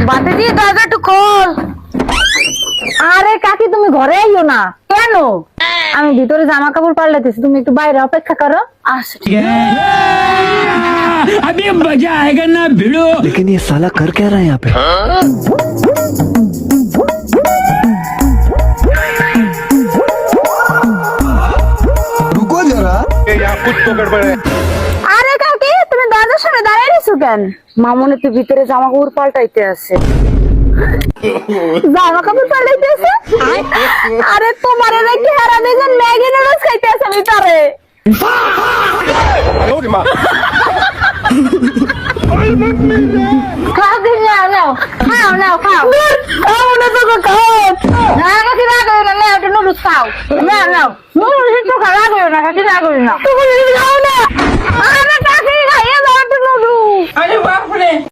বাতি দিয়ে দরজা একটু খোল। আরে কাকি তুমি ঘরে আইও না। কেন? আমি ভিতরে জামা কাপড় পাল্টাইতেছি, তুমি একটু বাইরে অপেক্ষা করো। আচ্ছা ঠিক আছে। अभी मजा आएगा ना भिड़ो। लेकिन ये साला कर क्या रहा है यहाँ पे? रुको जरा। আরে কাকি তুমি দরজার সামনে দাঁড়িয়ে রইছো কেন? মামুনি তো ভিতরে জামা কাপড় পাল্টাইতে আছে। জামা কাপড় পাল্টাইতেছে? আরে তোমার নাকি হারা বেজন ম্যাগি নুডলস খাইতে আছে ভিতরে। খাও দিন নাও খাও নাও খাও খাও না তো খাও। না কাকি না করো না, নাও একটু নুডলস খাও। নাও নাও নুডলস একটু খাওয়া করো না কাকি, না করো না। তুমি খাও না। আরে কাকি খাইয়ে দাও একটু নুডলস।